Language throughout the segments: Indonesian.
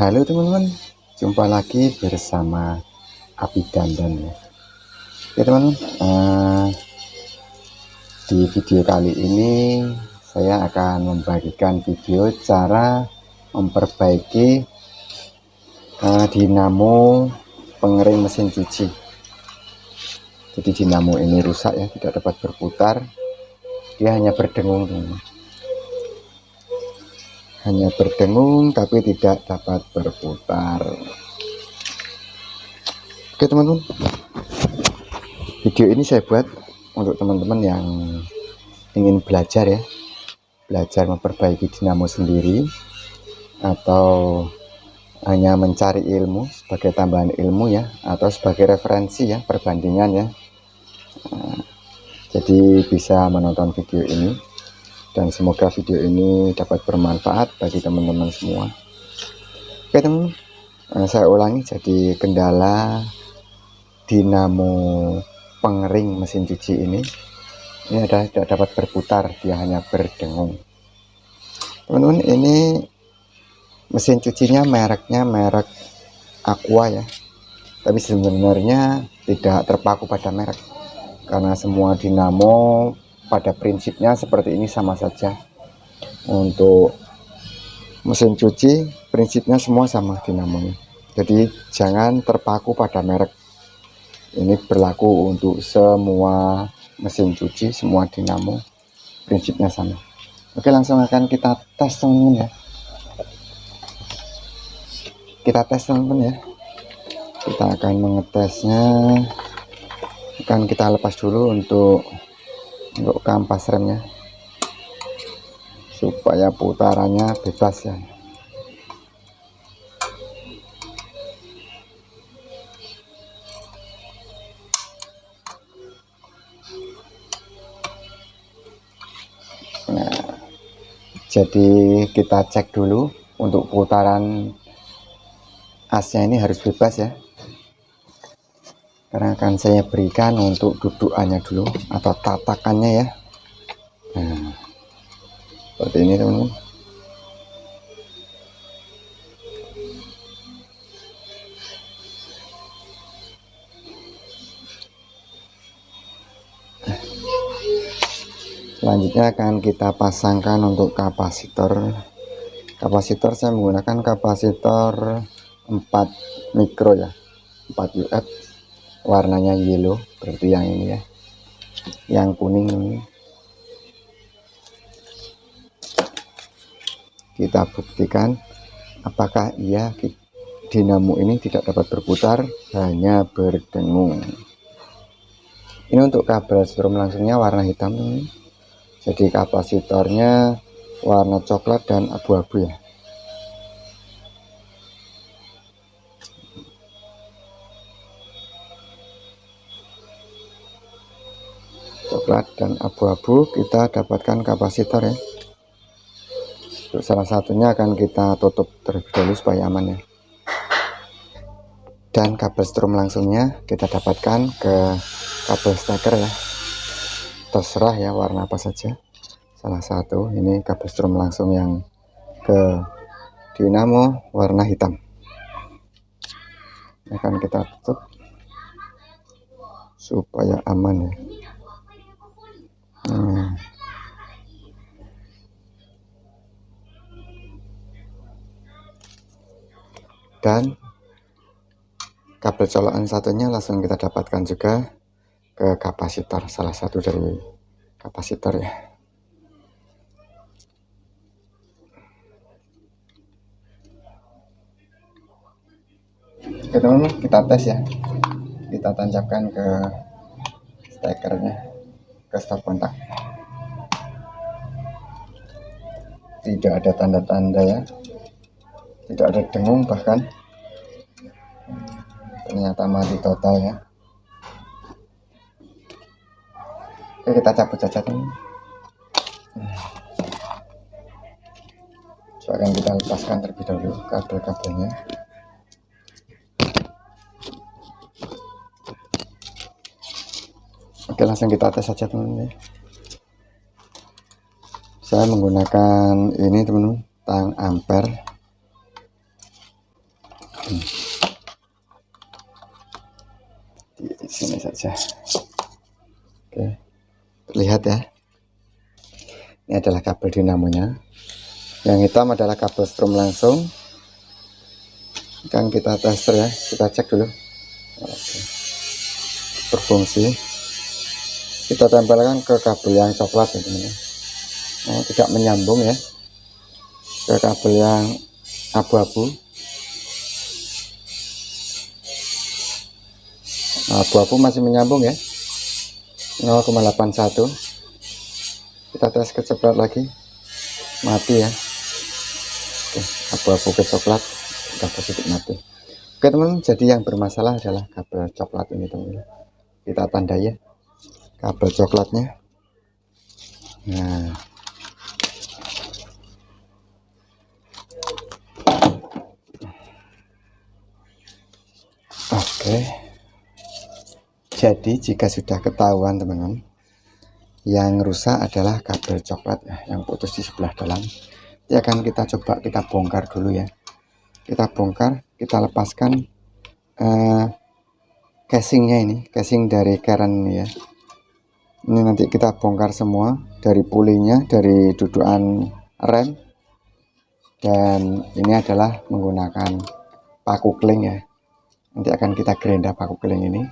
Halo teman-teman, jumpa lagi bersama Api Dandan ya. Oke teman-teman, di video kali ini saya akan membagikan video cara memperbaiki dinamo pengering mesin cuci. Jadi dinamo ini rusak ya, tidak dapat berputar, dia hanya berdengung teman-teman. Hanya berdengung tapi tidak dapat berputar. Oke teman-teman, video ini saya buat untuk teman-teman yang ingin belajar ya, belajar memperbaiki dinamo sendiri, atau hanya mencari ilmu sebagai tambahan ilmu ya, atau sebagai referensi ya, perbandingan ya. Jadi bisa menonton video ini, dan semoga video ini dapat bermanfaat bagi teman-teman semua. Oke teman-teman, saya ulangi, jadi kendala dinamo pengering mesin cuci ini adalah tidak dapat berputar, dia hanya berdengung. Teman-teman, ini mesin cucinya mereknya merek Aqua ya, tapi sebenarnya tidak terpaku pada merek, karena semua dinamo pada prinsipnya seperti ini sama saja. Untuk mesin cuci prinsipnya semua sama dinamonya, jadi jangan terpaku pada merek. Ini berlaku untuk semua mesin cuci, semua dinamo prinsipnya sama. Oke, langsung akan kita tes teman-teman ya. Kita tes teman-teman ya. Kita akan mengetesnya. Akan kita lepas dulu untuk kampas remnya, supaya putarannya bebas ya. Nah, jadi kita cek dulu untuk putaran asnya ini harus bebas ya, karena akan saya berikan untuk dudukannya dulu atau tatakannya ya. Nah, seperti ini teman-teman. Selanjutnya akan kita pasangkan untuk kapasitor. Kapasitor saya menggunakan kapasitor 4 mikro ya, 4 UF, warnanya yellow, berarti yang ini ya, yang kuning ini. Kita buktikan apakah iya dinamo ini tidak dapat berputar, hanya berdengung. Ini untuk kabel strom langsungnya warna hitam ini. Jadi kapasitornya warna coklat dan abu-abu ya. Coklat dan abu-abu, kita dapatkan kapasitor ya. Untuk salah satunya akan kita tutup terlebih dahulu supaya aman ya. Dan kabel strom langsungnya kita dapatkan ke kabel steker ya. Terserah ya warna apa saja. Salah satu ini kabel strom langsung yang ke dinamo warna hitam. Akan kita tutup supaya aman ya. Dan kabel colokan satunya langsung kita dapatkan juga ke kapasitor, salah satu dari kapasitor ya. Oke teman-teman, kita tes ya. Kita tancapkan ke stekernya, ke stop kontak. Tidak ada tanda-tanda ya, tidak ada dengung, bahkan ternyata mati total ya. Oke, kita cabut saja teman. So, akan kita lepaskan terlebih dahulu kabel-kabelnya. Oke, langsung kita tes saja teman-teman ya. Saya menggunakan ini teman-teman, tang ampere. Di sini saja. Oke, terlihat ya. Ini adalah kabel dinamonya. Yang hitam adalah kabel strom langsung. Kan kita tester ya, kita cek dulu. Oke, berfungsi. Kita tempelkan ke kabel yang coklat ya teman-teman. Nah, tidak menyambung ya ke kabel yang abu-abu. Abu-abu masih menyambung ya, 0,81. Kita tes ke coklat lagi, mati ya. Oke, abu-abu ke coklat udah positif, mati. Oke teman-teman, jadi yang bermasalah adalah kabel coklat ini teman-teman. Kita tandai ya kabel coklatnya. Nah, oke. Jadi jika sudah ketahuan teman-teman, yang rusak adalah kabel coklat ya, yang putus di sebelah dalam. Ini akan kita coba kita bongkar dulu ya. Kita bongkar, kita lepaskan casingnya, ini casing dari keren ya. Ini nanti kita bongkar semua, dari pulinya, dari dudukan rem, dan ini adalah menggunakan paku keling ya. Nanti akan kita gerinda paku keling ini.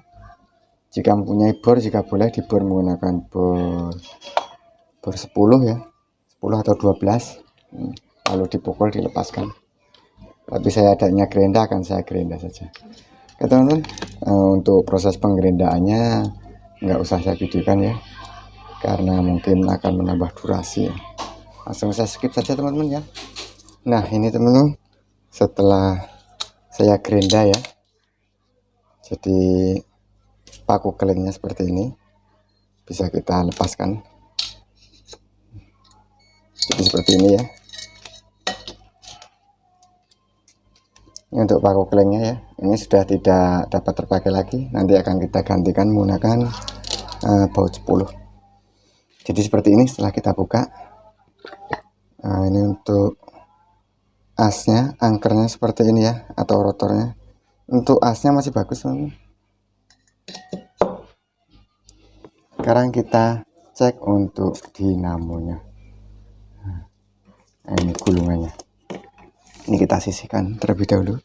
Jika mempunyai bor, jika boleh dibor menggunakan bor 10 ya, 10 atau 12, lalu dipukul, dilepaskan. Tapi saya adanya gerinda, akan saya gerinda saja. Oke teman-teman, untuk proses penggerindaannya nggak usah saya videokan ya, karena mungkin akan menambah durasi ya. Langsung saya skip saja teman-teman ya. Nah ini teman-teman, setelah saya gerinda ya, jadi paku kelingnya seperti ini, bisa kita lepaskan. Jadi seperti ini ya. Ini untuk paku kelingnya ya, ini sudah tidak dapat terpakai lagi, nanti akan kita gantikan menggunakan baut 10. Jadi seperti ini setelah kita buka. Nah, ini untuk asnya, angkernya seperti ini ya, atau rotornya. Untuk asnya masih bagus teman-teman. Sekarang kita cek untuk dinamonya. Nah, ini gulungannya. Ini kita sisihkan terlebih dahulu.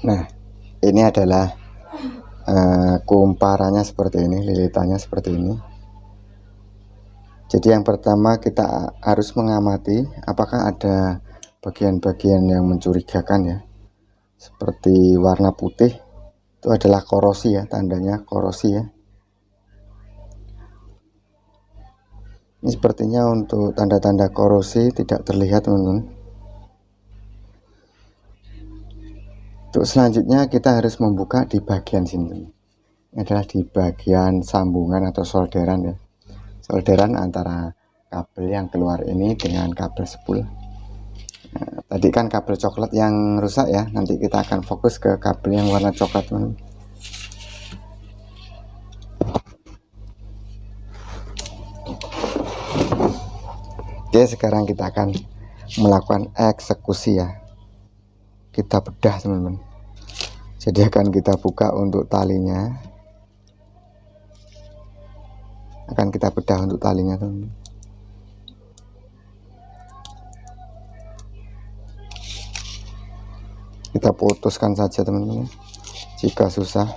Nah, ini adalah kumparannya seperti ini, lilitannya seperti ini. Jadi yang pertama kita harus mengamati apakah ada bagian-bagian yang mencurigakan ya, seperti warna putih, itu adalah korosi ya, tandanya korosi ya. Ini sepertinya untuk tanda-tanda korosi tidak terlihat teman-teman. Untuk selanjutnya kita harus membuka di bagian sini. Ini adalah di bagian sambungan atau solderan ya, solderan antara kabel yang keluar ini dengan kabel spool. Nah, tadi kan kabel coklat yang rusak ya, nanti kita akan fokus ke kabel yang warna coklat teman. Oke, sekarang kita akan melakukan eksekusi ya. Kita bedah teman-teman. Jadi akan kita buka untuk talinya, akan kita bedah untuk talinya teman-teman. Kita putuskan saja teman-teman jika susah.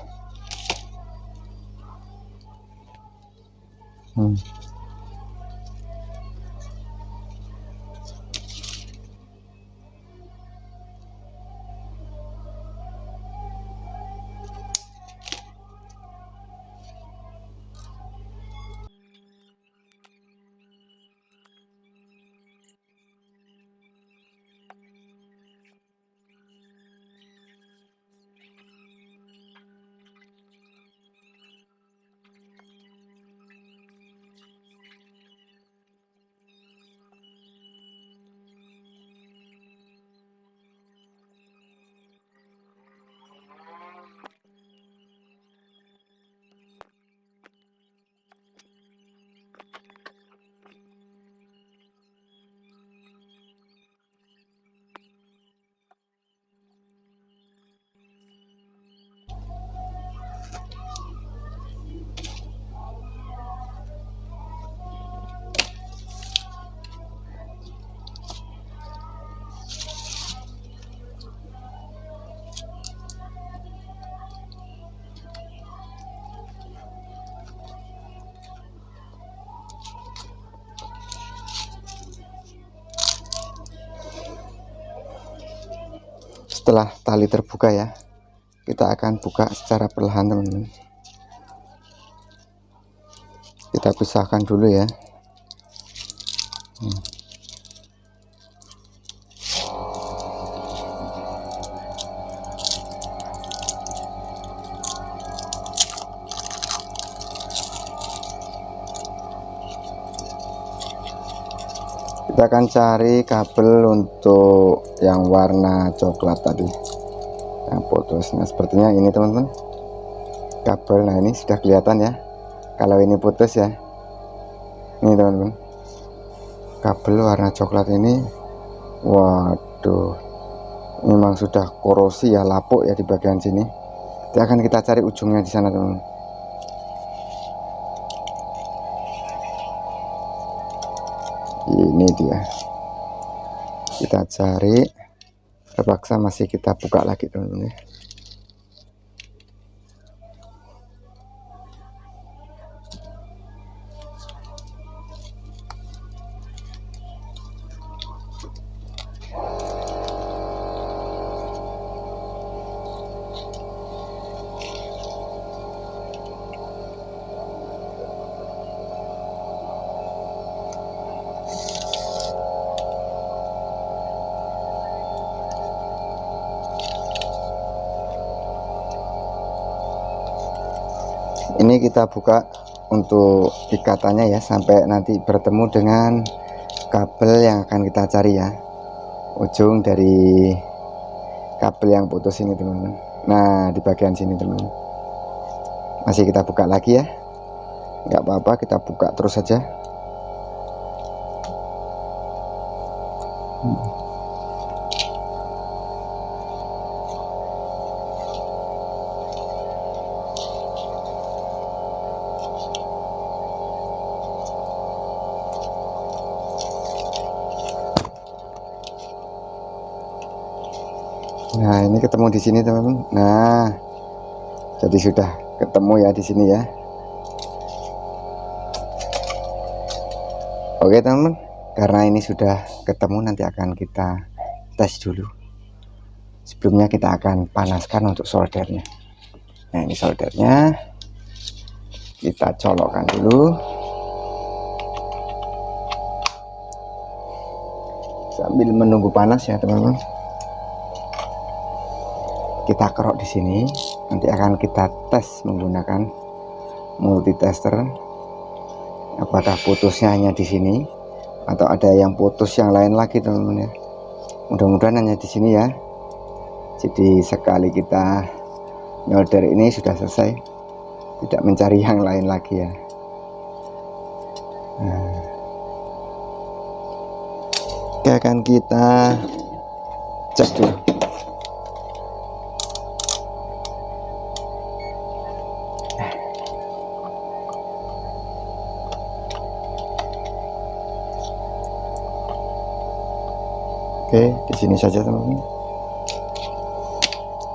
Setelah tali terbuka ya, kita akan buka secara perlahan teman-teman. Kita pisahkan dulu ya. Kita akan cari kabel untuk yang warna coklat tadi yang putus. Nah sepertinya ini teman-teman kabel. Nah ini sudah kelihatan ya kalau ini putus ya. Ini teman-teman kabel warna coklat ini, waduh, memang sudah korosi ya, lapuk ya di bagian sini. Nanti akan kita cari ujungnya di sana teman-teman. Ini dia, kita cari, terpaksa masih kita buka lagi teman-teman ya. Ini kita buka untuk ikatannya ya, sampai nanti bertemu dengan kabel yang akan kita cari ya, ujung dari kabel yang putus ini teman-teman. Nah di bagian sini teman-teman, masih kita buka lagi ya, nggak apa-apa, kita buka terus saja. Nah ini ketemu di sini teman-teman. Nah jadi sudah ketemu ya di sini ya. Oke teman-teman, karena ini sudah ketemu, nanti akan kita tes dulu. Sebelumnya kita akan panaskan untuk soldernya. Nah ini soldernya, kita colokkan dulu sambil menunggu panas ya teman-teman. Kita kerok di sini, nanti akan kita tes menggunakan multitester. Apakah putusnya hanya di sini atau ada yang putus yang lain lagi teman-teman ya. Mudah-mudahan hanya di sini ya. Jadi sekali kita nyolder ini sudah selesai, tidak mencari yang lain lagi ya. Nah, oke, akan kita cek dulu. Oke, di sini saja teman-teman.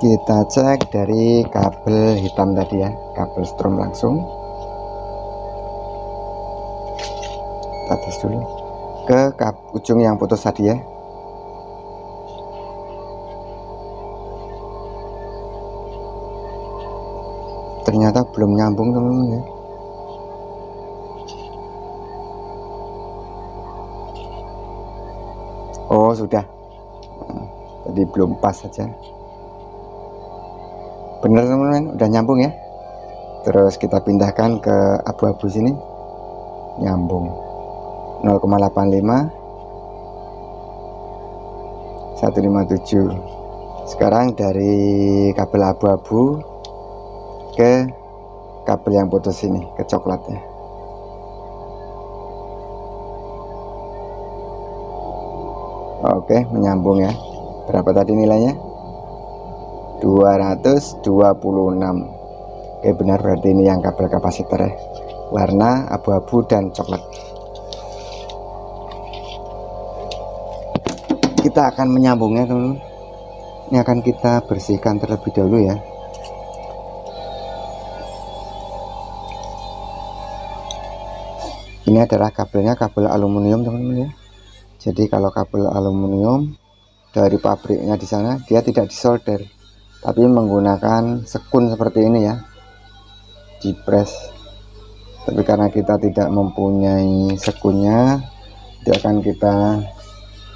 Kita cek dari kabel hitam tadi ya, kabel strom langsung. Kita tes dulu ke ujung yang putus tadi ya. Ternyata belum nyambung teman-teman ya. Oh sudah, tadi belum pas saja. Bener teman-teman, udah nyambung ya. Terus kita pindahkan ke abu-abu sini, nyambung 0,85 157. Sekarang dari kabel abu-abu ke kabel yang putus ini, ke coklatnya. Oke, menyambung ya. Berapa tadi nilainya? 226. Oke, benar, berarti ini yang kabel kapasitor ya, warna abu-abu dan coklat. Kita akan menyambungnya teman-teman. Ini akan kita bersihkan terlebih dahulu ya. Ini adalah kabelnya, kabel aluminium teman-teman ya. Jadi kalau kabel aluminium dari pabriknya di sana dia tidak disolder, tapi menggunakan sekun seperti ini ya, dipres. Tapi karena kita tidak mempunyai sekunnya, dia akan kita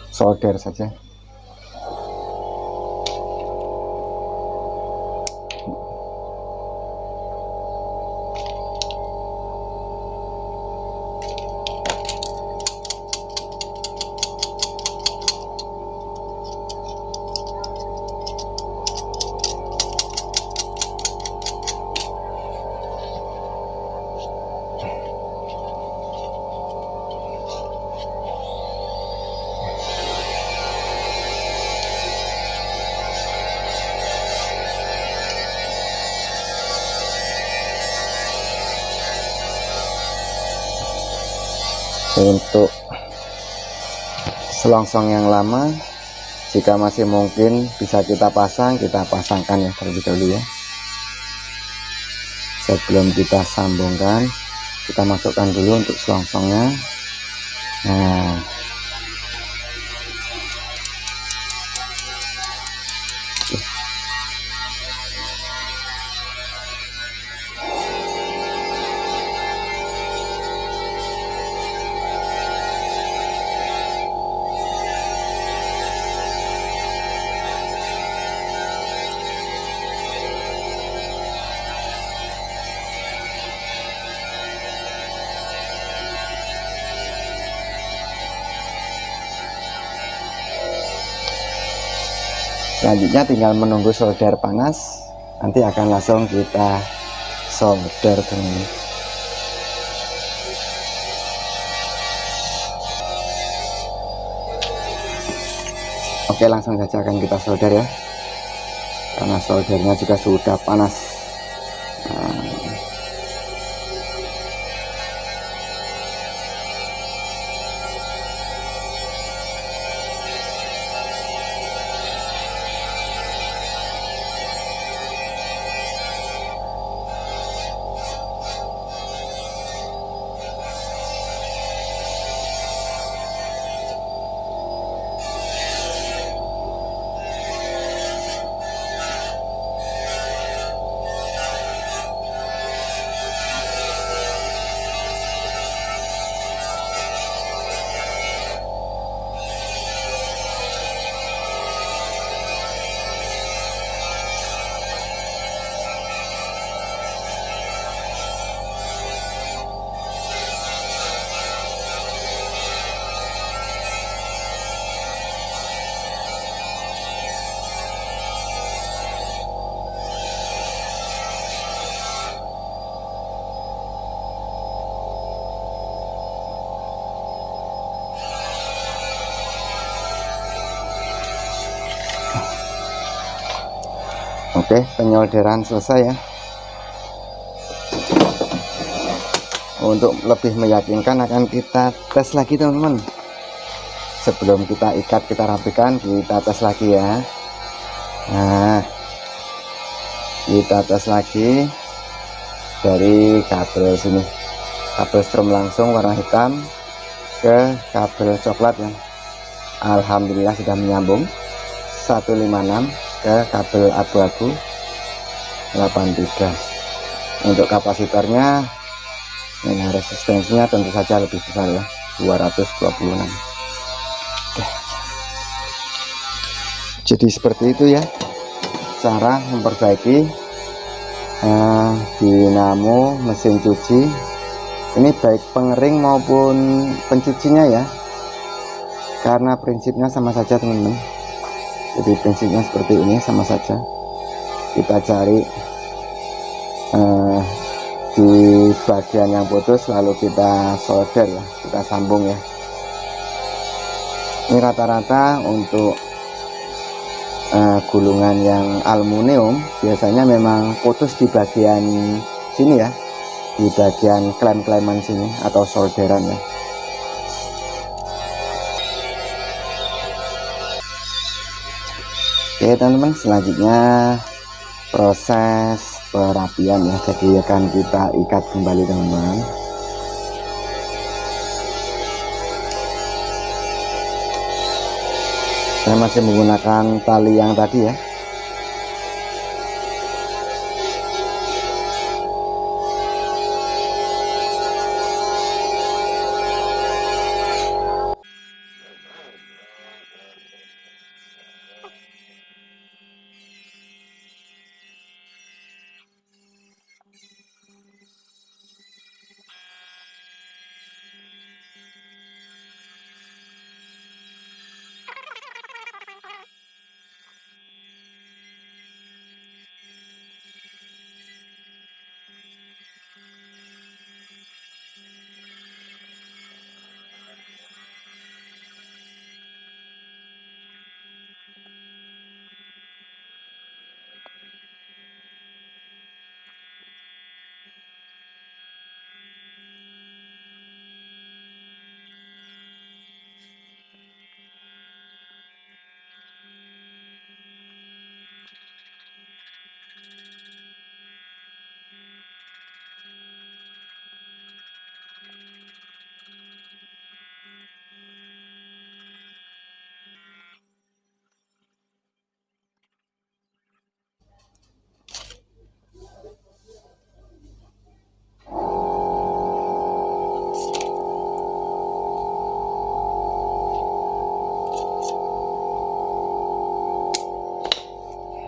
solder saja. Untuk selongsong yang lama, jika masih mungkin bisa kita pasangkan ya terlebih dahulu ya. Sebelum kita sambungkan, kita masukkan dulu untuk selongsongnya. Nah, selanjutnya tinggal menunggu solder panas, nanti akan langsung kita solder teman-teman. Oke, langsung saja akan kita solder ya, karena soldernya juga sudah panas. Oke, penyolderan selesai ya. Untuk lebih meyakinkan akan kita tes lagi teman-teman. Sebelum kita ikat, kita rapikan, kita tes lagi ya. Nah, kita tes lagi dari kabel sini, kabel strom langsung warna hitam ke kabel coklat ya. Alhamdulillah sudah menyambung 156 ke kabel abu-abu 83. Untuk kapasitornya, ini resistensinya tentu saja lebih besar ya, 226. Oke. Jadi seperti itu ya cara memperbaiki dinamo mesin cuci ini, baik pengering maupun pencucinya ya, karena prinsipnya sama saja teman-teman. Jadi prinsipnya seperti ini, sama saja. Kita cari di bagian yang putus, lalu kita solder ya, kita sambung ya. Ini rata-rata untuk gulungan yang aluminium biasanya memang putus di bagian sini ya, di bagian klem-kleman sini atau solderan ya. Oke teman-teman, selanjutnya proses perapian ya. Jadi akan kita ikat kembali teman-teman. Saya masih menggunakan tali yang tadi ya.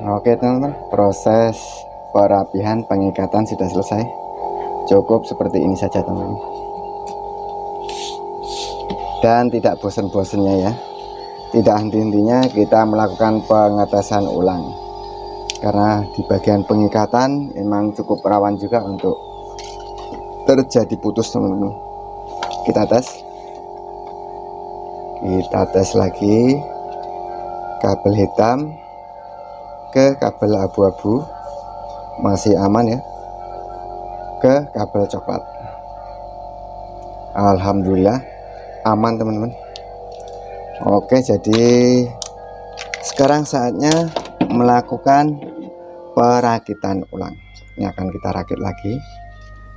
Oke teman-teman, proses perapihan pengikatan sudah selesai. Cukup seperti ini saja teman-teman. Dan tidak bosan-bosannya ya, tidak henti-hentinya kita melakukan pengetesan ulang. Karena di bagian pengikatan memang cukup rawan juga untuk terjadi putus teman-teman. Kita tes lagi kabel hitam ke kabel abu-abu, masih aman ya, ke kabel coklat. Alhamdulillah aman teman-teman. Oke, jadi sekarang saatnya melakukan perakitan ulang. Ini akan kita rakit lagi.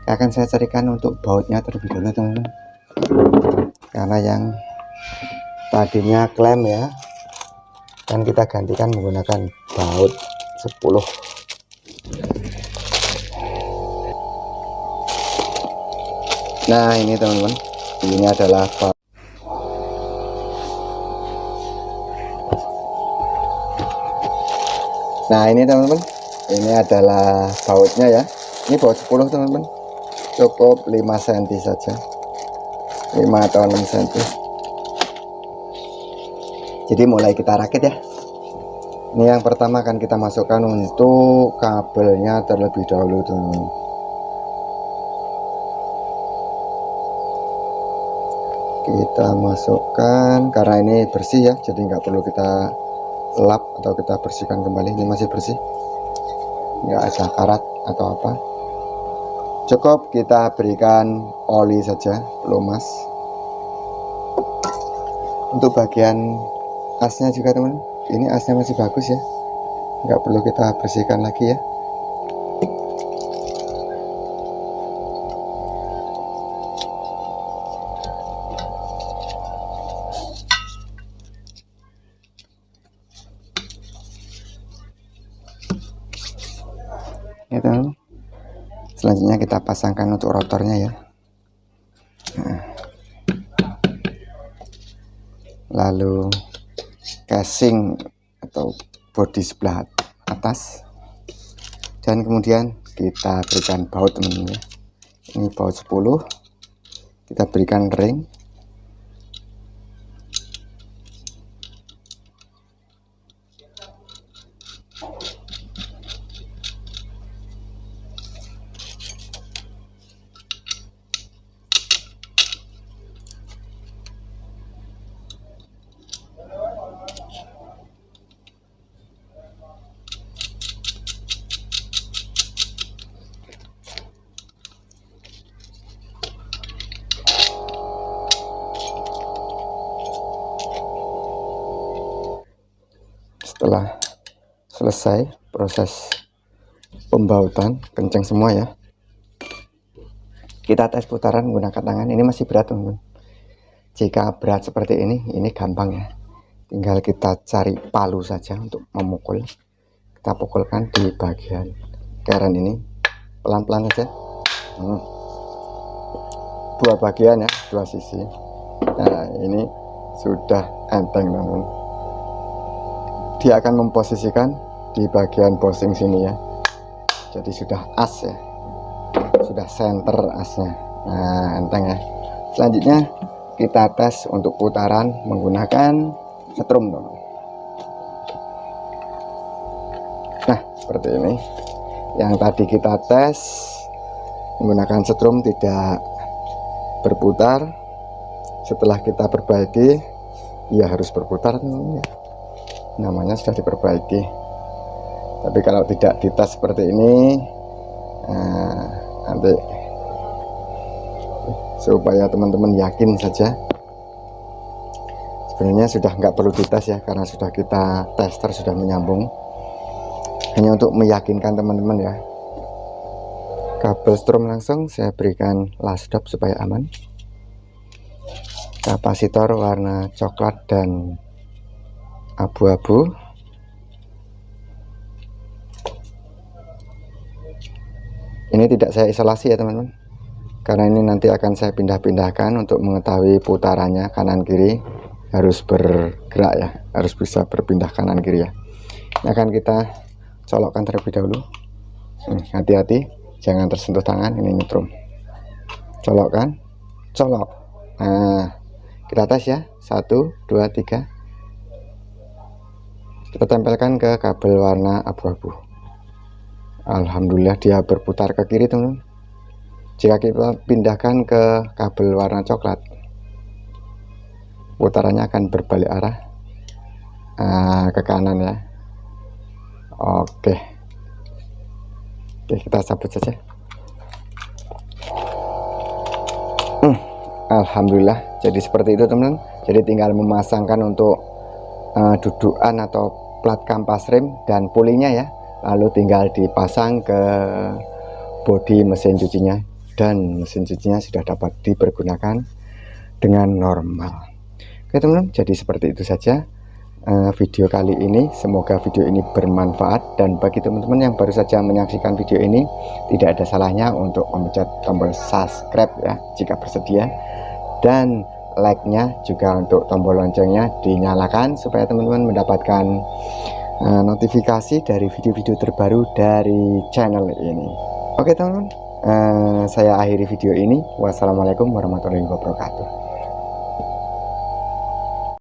Akan saya carikan untuk bautnya terlebih dahulu teman-teman, karena yang tadinya klem ya, dan kita gantikan menggunakan baut 10. Nah ini teman-teman, ini adalah baut. Nah ini teman-teman, ini adalah bautnya ya. Ini baut 10 teman-teman, cukup 5 cm saja, 5 atau 6 cm. Jadi mulai kita rakit ya. Ini yang pertama akan kita masukkan untuk kabelnya terlebih dahulu teman-teman. Kita masukkan, karena ini bersih ya, jadi nggak perlu kita lap atau kita bersihkan kembali. Ini masih bersih, nggak ada karat atau apa. Cukup kita berikan oli saja, pelumas. Untuk bagian asnya juga teman, ini asnya masih bagus ya, nggak perlu kita bersihkan lagi ya. Ya teman, selanjutnya kita pasangkan untuk rotornya ya. Nah, lalu casing atau bodi sebelah atas, dan kemudian kita berikan baut teman-teman ya. Ini baut 10, kita berikan ring. Setelah selesai proses pembautan, kencang semua ya, kita tes putaran menggunakan tangan. Ini masih berat teman-teman. Jika berat seperti ini gampang ya. tinggal kita cari palu saja untuk memukul. Kita pukulkan di bagian keren ini pelan-pelan saja. Dua bagian ya, dua sisi. Nah ini sudah enteng teman-teman. Dia akan memposisikan di bagian bosing sini ya, jadi sudah as ya, sudah center asnya. Nah enteng ya. Selanjutnya kita tes untuk putaran menggunakan setrum teman. Nah seperti ini, yang tadi kita tes menggunakan setrum tidak berputar. Setelah kita perbaiki, ya harus berputar teman-teman ya, namanya sudah diperbaiki. Tapi kalau tidak dites seperti ini, nanti supaya teman-teman yakin saja, sebenarnya sudah nggak perlu dites ya, karena sudah kita tester, sudah menyambung. Hanya untuk meyakinkan teman-teman ya. Kabel strom langsung saya berikan last stop supaya aman. Kapasitor warna coklat dan abu-abu. Ini tidak saya isolasi ya teman-teman, karena ini nanti akan saya pindah-pindahkan untuk mengetahui putarannya kanan kiri harus bergerak ya, harus bisa berpindah kanan kiri ya. Ini akan kita colokkan terlebih dahulu. Hati-hati jangan tersentuh tangan, ini nyetrum. Colokkan, colok. Nah kita tes ya, 1 2 3. Kita tempelkan ke kabel warna abu-abu. Alhamdulillah dia berputar ke kiri teman-teman. Jika kita pindahkan ke kabel warna coklat, putarannya akan berbalik arah ke kanan ya. Oke, kita cabut saja. Alhamdulillah jadi seperti itu teman-teman. Jadi tinggal memasangkan untuk dudukan atau plat kampas rem dan pulinya ya, lalu tinggal dipasang ke bodi mesin cucinya, dan mesin cucinya sudah dapat dipergunakan dengan normal. Oke teman-teman, jadi seperti itu saja video kali ini. Semoga video ini bermanfaat, dan bagi teman-teman yang baru saja menyaksikan video ini, tidak ada salahnya untuk memencet tombol subscribe ya jika bersedia, dan like-nya juga untuk tombol loncengnya dinyalakan supaya teman-teman mendapatkan notifikasi dari video-video terbaru dari channel ini. Oke teman-teman, saya akhiri video ini. Wassalamualaikum warahmatullahi wabarakatuh.